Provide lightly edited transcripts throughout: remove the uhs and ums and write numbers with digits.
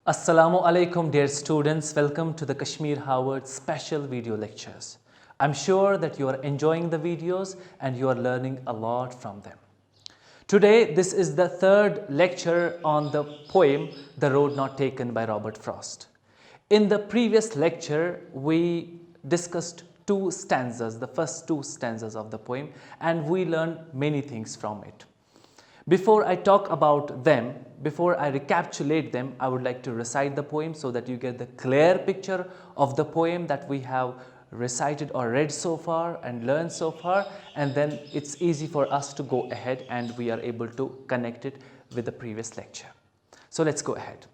Assalamu alaikum dear students, welcome to the Kashmir Harvard special video lectures. I'm sure that you are enjoying the videos and you are learning a lot from them. Today this is the third lecture on the poem The Road Not Taken by Robert Frost. In the previous lecture we discussed two stanzas, the first two stanzas of the poem, and we learned many things from it. Before I talk about them, before I recapitulate them, I would like to recite the poem so that you get the clear picture of the poem that we have recited or read so far and learned so far, and then it's easy for us to go ahead and we are able to connect it with the previous lecture. So let's go ahead.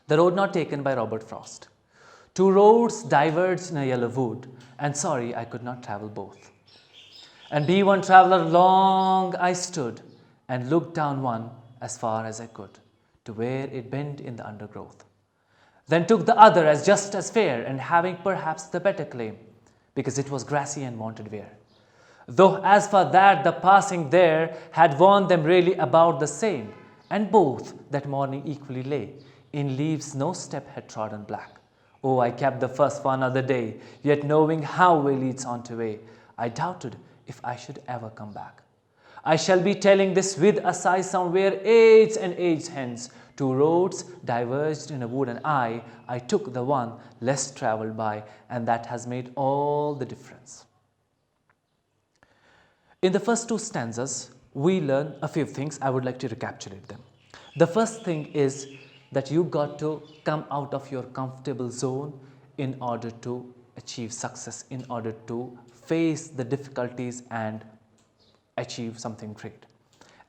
The Road Not Taken by Robert Frost. Two roads diverged in a yellow wood, and sorry I could not travel both. And be one traveler long I stood, and looked down one as far as I could, to where it bent in the undergrowth. Then took the other as just as fair, and having perhaps the better claim, because it was grassy and wanted wear. Though as for that the passing there had warned them really about the same, and both that morning equally lay, in leaves no step had trodden black. Oh, I kept the first for another day, yet knowing how way leads on to way, I doubted if I should ever come back. I shall be telling this with a sigh somewhere age and age hence. Two roads diverged in a wood, and I took the one less travelled by, and that has made all the difference. In the first two stanzas, we learn a few things. I would like to recapitulate them. The first thing is that you got to come out of your comfortable zone in order to achieve success, in order to face the difficulties and achieve something great.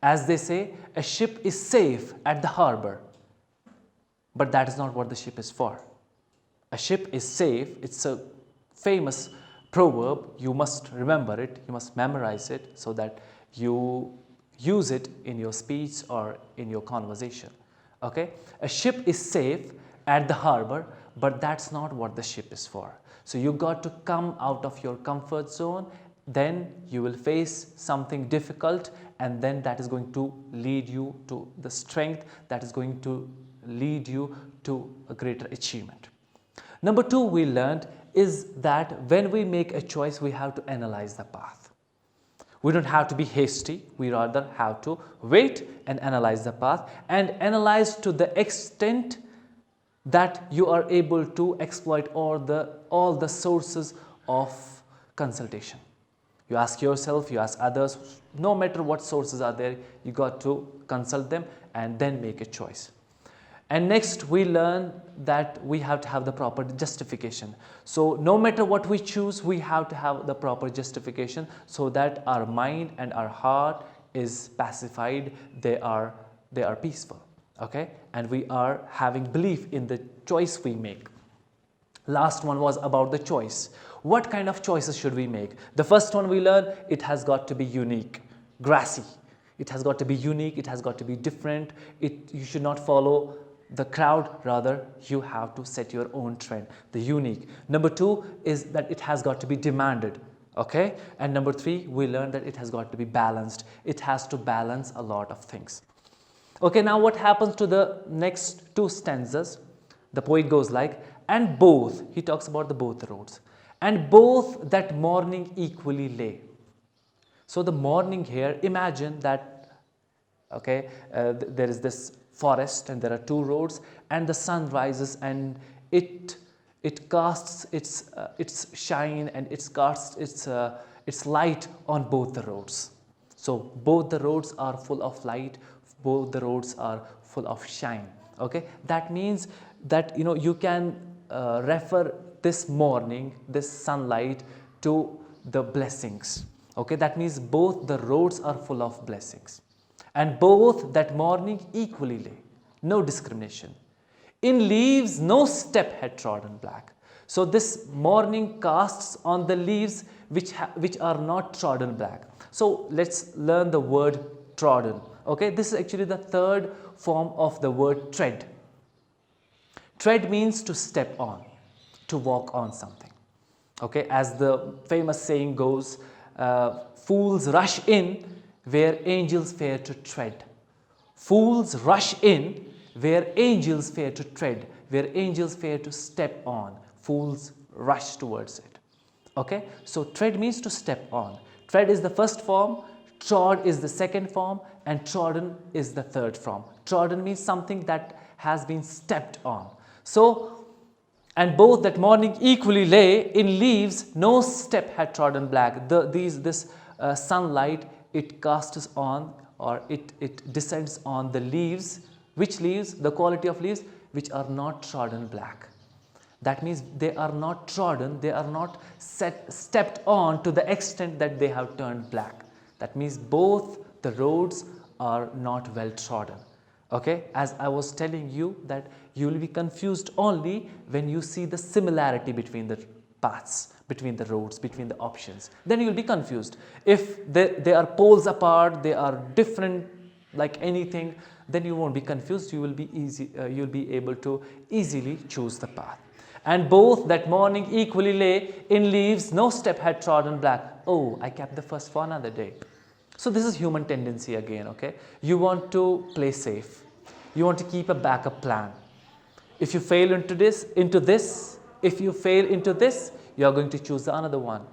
As they say, a ship is safe at the harbor, but that is not what the ship is for. A ship is safe, it's a famous proverb, you must remember it, you must memorize it so that you use it in your speech or in your conversation. Okay? A ship is safe at the harbor, but that's not what the ship is for. So you got to come out of your comfort zone, then you will face something difficult, and then that is going to lead you to the strength, that is going to lead you to a greater achievement. Number two we learned is that when we make a choice, we have to analyze the path. We don't have to be hasty, we rather have to wait and analyze the path, and analyze to the extent that you are able to exploit all the sources of consultation. You ask yourself, you ask others, no matter what sources are there, you got to consult them and then make a choice. And next we learn that we have to have the proper justification. So no matter what we choose, we have to have the proper justification so that our mind and our heart is pacified, they are peaceful. Okay? And we are having belief in the choice we make. Last one was about the choice. What kind of choices should we make? The first one we learned, it has got to be unique, grassy. It has got to be unique, it has got to be different. You should not follow the crowd, rather you have to set your own trend, the unique. Number two is that it has got to be demanded. Okay? And number three, we learned that it has got to be balanced. It has to balance a lot of things. Okay, now what happens to the next two stanzas? The poet goes like, and both, he talks about the both roads, and both that morning equally lay. So the morning here, imagine that, okay, there is this forest and there are two roads, and the sun rises and it casts its shine and it casts its light on both the roads. So both the roads are full of light, both the roads are full of shine. Okay, that means that you can refer this morning, this sunlight, to the blessings. Okay, that means both the roads are full of blessings, and both that morning equally lay, no discrimination. In leaves no step had trodden black. So this morning casts on the leaves which are not trodden black. So let's learn the word trodden. Okay, this is actually the third form of the word tread. Tread means to step on, to walk on something. Okay, as the famous saying goes, fools rush in where angels fear to tread. Fools rush in where angels fear to tread, where angels fear to step on, fools rush towards it. Okay, so tread means to step on. Tread is the first form, trod is the second form, and trodden is the third form. Trodden means something that has been stepped on. So, and both that morning equally lay in leaves, no step had trodden black. This sunlight, it casts on, or it descends on the leaves. Which leaves? The quality of leaves which are not trodden black. That means they are not trodden, they are not stepped on to the extent that they have turned black. That means both the roads are not well trodden. Okay, as I was telling you that you will be confused only when you see the similarity between the paths, between the roads, between the options. Then you will be confused. If they are poles apart, they are different like anything, then you won't be confused. You will be able to easily choose the path. And both that morning equally lay in leaves, no step had trodden black. Oh, I kept the first for another day. So this is human tendency again, okay? You want to play safe. You want to keep a backup plan. If you fail into this, if you fail into this, you are going to choose another one.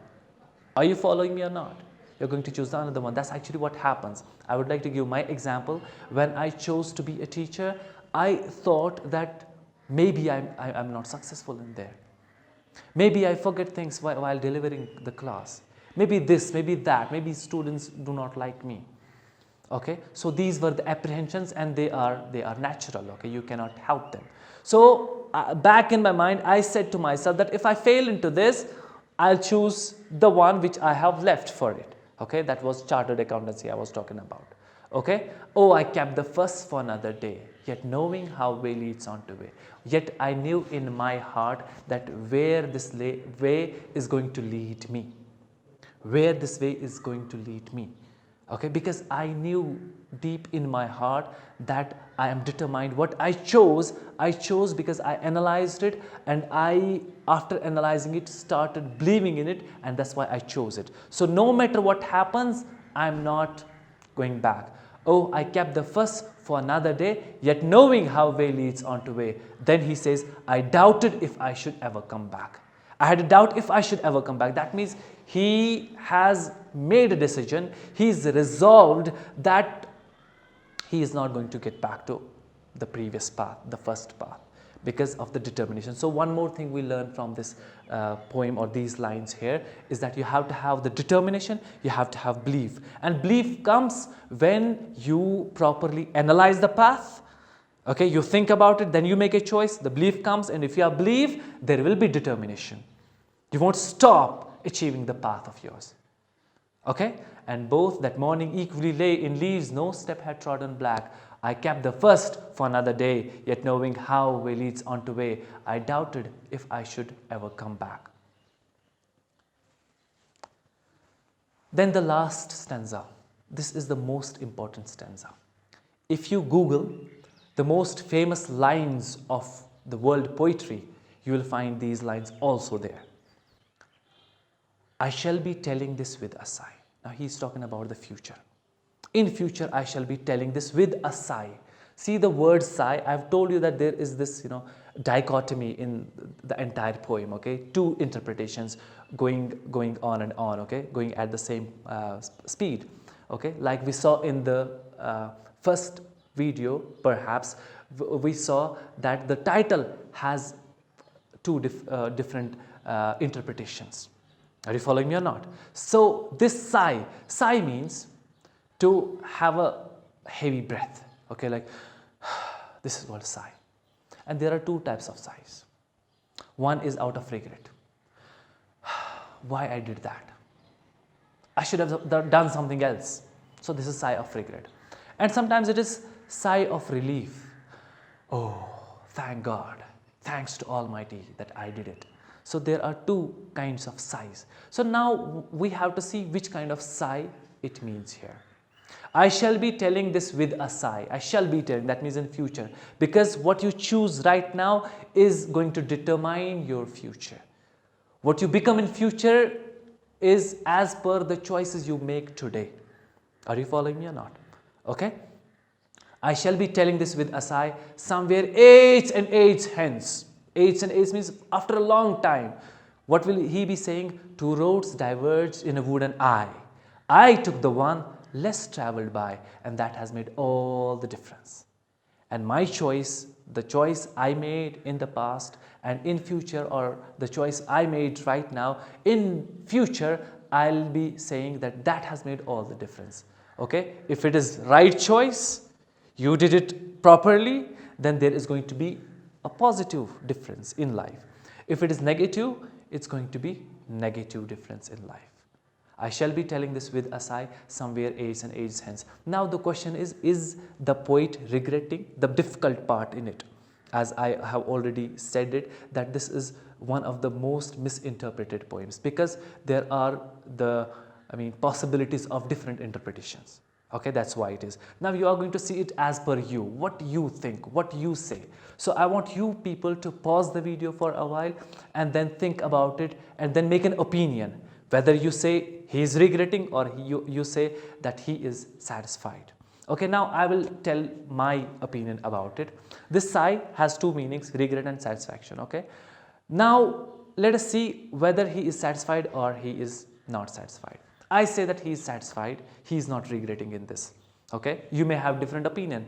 Are you following me or not? You're going to choose another one. That's actually what happens. I would like to give my example. When I chose to be a teacher, I thought that maybe I'm not successful in there. Maybe I forget things while delivering the class. Maybe this, maybe that, maybe students do not like me. Okay, so these were the apprehensions, and they are natural. Okay, you cannot help them. So back in my mind, I said to myself that if I fail into this, I'll choose the one which I have left for it. Okay, that was chartered accountancy I was talking about. Okay, oh, I kept the first for another day, yet knowing how way leads on to way. Yet I knew in my heart that where this way is going to lead me. Where this way is going to lead me. Okay, because I knew deep in my heart that I am determined. What I chose because I analyzed it, and after analyzing it, started believing in it, and that's why I chose it. So no matter what happens, I'm not going back. Oh, I kept the first for another day, yet knowing how way leads on to way. Then he says, I doubted if I should ever come back. I had a doubt if I should ever come back. That means he has made a decision. He is resolved that he is not going to get back to the previous path, the first path, because of the determination. So one more thing we learn from this poem or these lines here is that you have to have the determination, you have to have belief. And belief comes when you properly analyze the path. Okay, you think about it, then you make a choice, the belief comes, and if you have belief, there will be determination. You won't stop achieving the path of yours. Okay, and both that morning equally lay in leaves, no step had trodden black. I kept the first for another day, yet knowing how way leads on to way, I doubted if I should ever come back. Then the last stanza. This is the most important stanza. If you Google the most famous lines of the world poetry, you will find these lines also there. I shall be telling this with a sigh. Now he's talking about the future. In future, I shall be telling this with a sigh. See the word sigh. I've told you that there is this, dichotomy in the entire poem. Okay, two interpretations going on and on. Okay, going at the same speed. Okay, like we saw in the first video, perhaps we saw that the title has two different interpretations. Are you following me or not? So this sigh means to have a heavy breath. Okay, like this is called sigh. And there are two types of sighs. One is out of regret. Why I did that? I should have done something else. So this is sigh of regret. And sometimes it is sigh of relief. Oh, thank God. Thanks to Almighty that I did it. So there are two kinds of sighs. So now we have to see which kind of sigh it means here. I shall be telling this with a sigh. I shall be telling, that means in future. Because what you choose right now is going to determine your future. What you become in future is as per the choices you make today. Are you following me or not? Okay. I shall be telling this with a sigh somewhere age and age hence. Age and age means after a long time. What will he be saying? Two roads diverged in a wooden eye. I took the one less traveled by, and that has made all the difference. And my choice, the choice I made in the past and in future, or the choice I made right now, in future, I'll be saying that that has made all the difference. Okay? If it is right choice, you did it properly, then there is going to be a positive difference in life. If it is negative, it's going to be negative difference in life. I shall be telling this with a sigh somewhere age and age hence. Now the question is the poet regretting? The difficult part in it, as I have already said it, that this is one of the most misinterpreted poems, because there are possibilities of different interpretations. Okay, that's why it is. Now you are going to see it as per you, what you think, what you say. So I want you people to pause the video for a while and then think about it and then make an opinion, whether you say he is regretting or you say that he is satisfied. Okay, now I will tell my opinion about it. This sigh has two meanings, regret and satisfaction. Okay, now let us see whether he is satisfied or he is not satisfied. I say that he is satisfied, he is not regretting in this. Okay, you may have different opinion.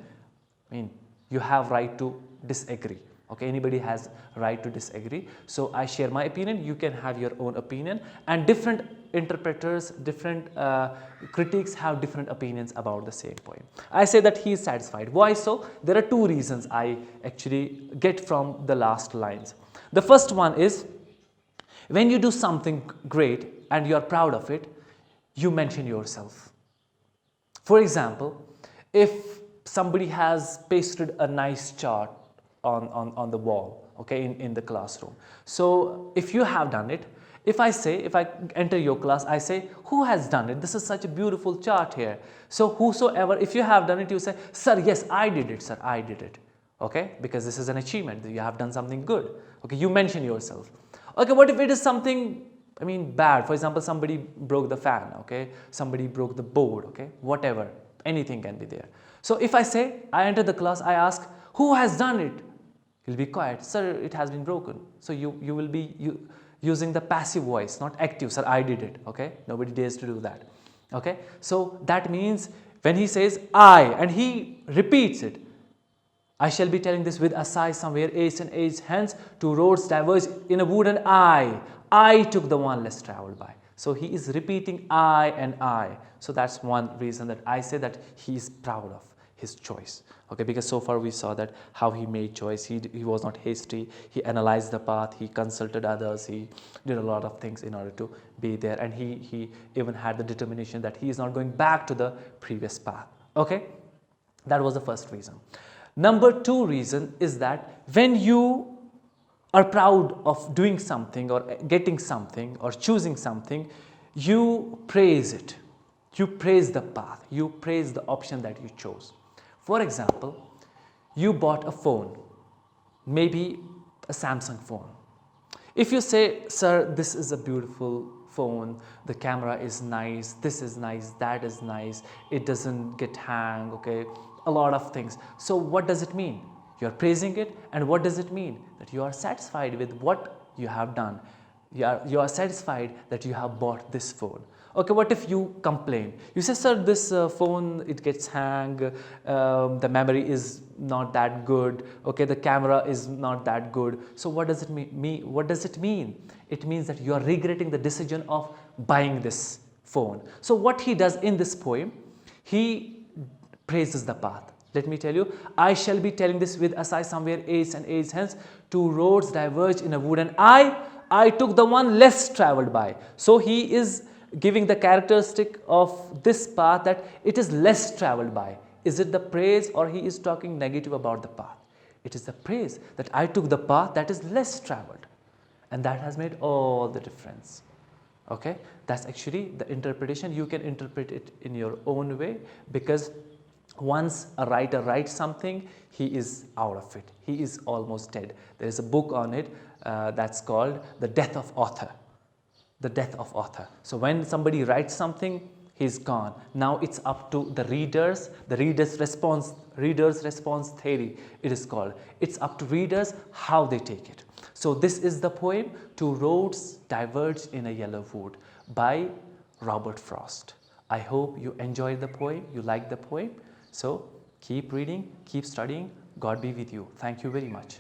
You have right to disagree. Okay, anybody has right to disagree. So I share my opinion, you can have your own opinion, and different interpreters, different critics have different opinions about the same poem. I say that he is satisfied. Why so? There are two reasons I actually get from the last lines. The first one is, when you do something great and you are proud of it, you mention yourself. For example, if somebody has pasted a nice chart on the wall, okay, in the classroom. So if you have done it, if I enter your class, I say, who has done it? This is such a beautiful chart here. So whosoever, if you have done it, you say, sir, yes, I did it, sir, I did it. Okay, because this is an achievement, you have done something good. Okay, you mention yourself. Okay, what if it is something bad? For example, somebody broke the fan, okay, somebody broke the board, okay, whatever, anything can be there. So if I I enter the class, I ask, who has done it? He'll be quiet, sir, it has been broken. So you will be using the passive voice, not active, sir, I did it. Okay, nobody dares to do that. Okay, so that means when he says I and he repeats it, I shall be telling this with a sigh somewhere age and age hence, two roads diverge in a wood and I took the one less traveled by. So he is repeating I and I. So that's one reason that I say that he is proud of his choice. Okay, because so far we saw that how he made choice. He was not hasty. He analyzed the path. He consulted others. He did a lot of things in order to be there, and he even had the determination that he is not going back to the previous path. Okay, that was the first reason. Number two reason is that when you are proud of doing something or getting something or choosing something, you praise it. You praise the path. You praise the option that you chose. For example, you bought a phone, maybe a Samsung phone. If you say, sir, this is a beautiful phone, the camera is nice, this is nice, that is nice, it doesn't get hang, okay, a lot of things. So what does it mean? You are praising it, and what does it mean? That you are satisfied with what you have done. You are satisfied that you have bought this phone. Okay, what if you complain? You say, sir, this phone, it gets hang, the memory is not that good, okay, the camera is not that good. So what does it mean? What does it mean? It means that you are regretting the decision of buying this phone. So what he does in this poem, he praises the path. Let me tell you, I shall be telling this with a sigh somewhere age and age hence, two roads diverge in a wood and I took the one less traveled by. So he is giving the characteristic of this path that it is less traveled by. Is it the praise, or he is talking negative about the path? It is the praise that I took the path that is less traveled, and that has made all the difference. Okay, that's actually the interpretation. You can interpret it in your own way, because once a writer writes something, he is out of it. He is almost dead. There is a book on it that's called The Death of Author. The death of author. So when somebody writes something, he's gone. Now it's up to the readers, reader's response theory it is called. It's up to readers how they take it. So this is the poem Two Roads Diverge in a Yellow Wood by Robert Frost. I hope you enjoyed the poem, you liked the poem. So keep reading, keep studying. God be with you. Thank you very much.